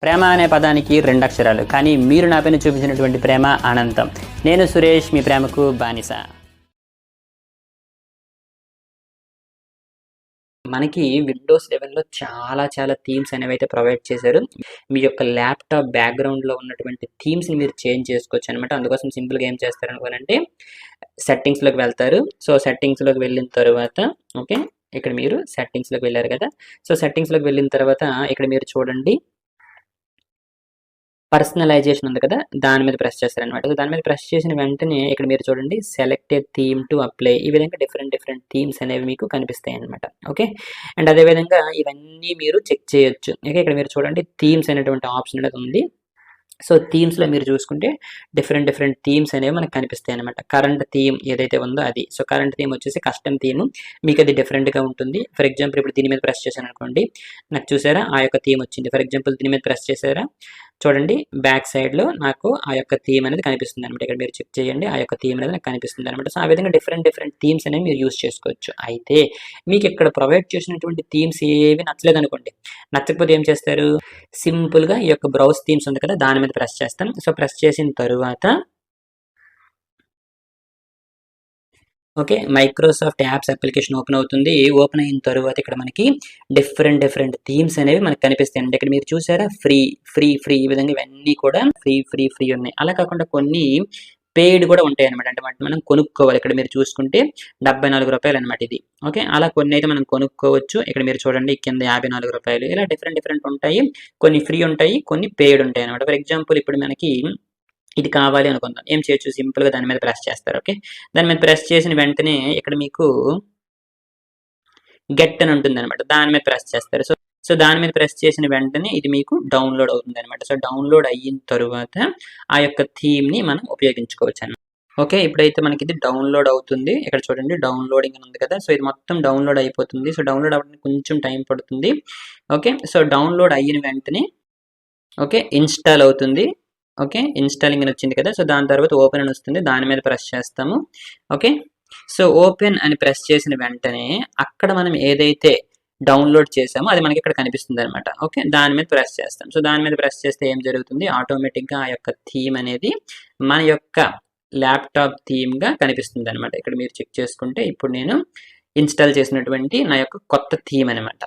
ప్రేమ అనే పదానికి 2 అక్షరాలు, కానీ మీరు నాపైన చూపించినటువంటి ప్రేమ అనంతం. నేను సురేష్, మీ ప్రేమకు బానిస. మనకి విండోస్ 11లో చాలా థీమ్స్ అనేవైతే ప్రొవైడ్ చేశారు. మీ యొక్క ల్యాప్‌టాప్ బ్యాక్‌గ్రౌండ్‌లో ఉన్నటువంటి థీమ్స్‌ని మీరు చేంజ్ చేసుకోవచ్చనమాట. అందుకోసం సింపుల్‌గా ఏం చేస్తారనుకోనంటే, సెట్టింగ్స్‌లోకి వెళ్తారు. సో, సెట్టింగ్స్‌లోకి వెళ్ళిన తరువాత ఓకే. ఇక్కడ మీరు సెట్టింగ్స్‌లోకి వెళ్లారు కదా! సో, సెట్టింగ్స్‌లోకి వెళ్ళిన తర్వాత ఇక్కడ మీరు చూడండి పర్సనలైజేషన్ ఉంది కదా! దాని మీద ప్రెస్ చేస్తారనమాట. సో, దాని మీద ప్రెస్ చేసిన వెంటనే ఇక్కడ మీరు చూడండి select a theme to apply. ఈ విధంగా డిఫరెంట్ థీమ్స్ అనేవి మీకు కనిపిస్తాయన్నమాట. ఓకే. అండ్ అదే విధంగా ఇవన్నీ మీరు చెక్ చేయొచ్చు. ఓకే. ఇక్కడ మీరు చూడండి థీమ్స్ అనేటువంటి ఆప్షన్ అనేది ఉంది. సో, థీమ్స్‌లో మీరు చూసుకుంటే డిఫరెంట్ థీమ్స్ అనేవి మనకు కనిపిస్తాయన్నమాట. కరెంట్ థీమ్ ఏదైతే ఉందో అది. సో, కరెంట్ థీమ్ వచ్చేసి కస్టమ్ థీమ్. మీకది డిఫరెంట్‌గా ఉంటుంది. ఫర్ ఎగ్జాంపుల్ ఇప్పుడు దీని మీద ప్రెస్ చేశాననుకోండి. నాకు చూసారా ఆ యొక్క థీమ్ వచ్చింది. ఫర్ ఎగ్జాంపుల్ దీని మీద ప్రెస్ చేశారా? చూడండి బ్యాక్ సైడ్‌లో నాకు ఆ యొక్క థీమ్ అనేది కనిపిస్తుందన్నమాట. ఇక్కడ మీరు చెక్ చేయండి. ఆ యొక్క థీమ్ అనేది నాకు కనిపిస్తుందన్నమాట. సో, ఆ విధంగా డిఫరెంట్ థీమ్స్ అనేవి మీరు యూజ్ చేసుకోవచ్చు. అయితే మీకిక్కడ ప్రొవైడ్ చేసినటువంటి థీమ్స్ ఏవి నచ్చలేదనుకోండి. నచ్చకపోతే ఏం చేస్తారు? సింపుల్‌గా ఈ యొక్క బ్రౌజ్ థీమ్స్ ఉంది కదా! దాని మీద ప్రెస్ చేస్తాం. సో, ప్రెస్ చేసిన తరువాత okay. Microsoft apps application open అవుతుంది. ఓపెన్ అయిన తరువాత ఇక్కడ మనకి డిఫరెంట్ థీమ్స్ అనేవి మనకు కనిపిస్తాయండి. ఇక్కడ మీరు చూసారా ఫ్రీ ఈ విధంగా ఇవన్నీ కూడా ఫ్రీ ఉన్నాయి. అలా కాకుండా కొన్ని పెయిడ్ కూడా ఉంటాయన్నమాట. అంటే వాటిని మనం కొనుక్కోవాలి. ఇక్కడ మీరు చూసుకుంటే రూ. 74 అన్నమాట ఇది. ఓకే. అలా కొన్ని అయితే మనం కొనుక్కోవచ్చు. ఇక్కడ మీరు చూడండి కింద రూ. 54 ఇలా డిఫరెంట్ ఉంటాయి. కొన్ని ఫ్రీ ఉంటాయి. కొన్ని పెయిడ్ ఉంటాయన్నమాట. ఫర్ ఎగ్జాంపుల్ ఇప్పుడు మనకి ఇది కావాలి అనుకుందాం. ఏం చేయొచ్చు సింపుల్‌గా దాని మీద ప్రెస్ చేస్తారు. ఓకే. దాని మీద ప్రెస్ చేసిన వెంటనే ఇక్కడ మీకు గెట్ అని ఉంటుందన్నమాట. దాని మీద ప్రెస్ చేస్తారు. సో, దాని మీద ప్రెస్ చేసిన వెంటనే ఇది మీకు డౌన్‌లోడ్ అవుతుందన్నమాట. సో, డౌన్‌లోడ్ అయిన తరువాత ఆ యొక్క థీమ్‌ని మనం ఉపయోగించుకోవచ్చన్నమాట. ఓకే. ఇప్పుడైతే మనకిది డౌన్‌లోడ్ అవుతుంది. ఇక్కడ చూడండి డౌన్‌లోడింగ్ అని ఉంది కదా! సో, ఇది మొత్తం డౌన్‌లోడ్ అయిపోతుంది. సో, డౌన్‌లోడ్ అవ్వడానికి కొంచెం టైం పడుతుంది. ఓకే. సో, డౌన్‌లోడ్ అయిన వెంటనే ఓకే. ఇన్‌స్టాల్ అవుతుంది. ఓకే. ఇన్‌స్టాలింగ్ అని వచ్చింది కదా! సో, దాని తర్వాత ఓపెన్ అని వస్తుంది. దాని మీద ప్రెస్ చేస్తాము. ఓకే. సో, ఓపెన్ అని ప్రెస్ చేసిన వెంటనే అక్కడ మనం ఏదైతే డౌన్‌లోడ్ చేసామో అది మనకి ఇక్కడ కనిపిస్తుందన్నమాట. ఓకే. దాని మీద ప్రెస్ చేస్తాం. సో, దాని మీద ప్రెస్ చేస్తే ఏం జరుగుతుంది? ఆటోమేటిక్‌గా ఆ యొక్క థీమ్ అనేది మన యొక్క ల్యాప్‌టాప్ థీమ్‌గా కనిపిస్తుందన్నమాట. ఇక్కడ మీరు చెక్ చేసుకుంటే ఇప్పుడు నేను ఇన్‌స్టాల్ చేసినటువంటి నా యొక్క కొత్త థీమ్ అన్నమాట.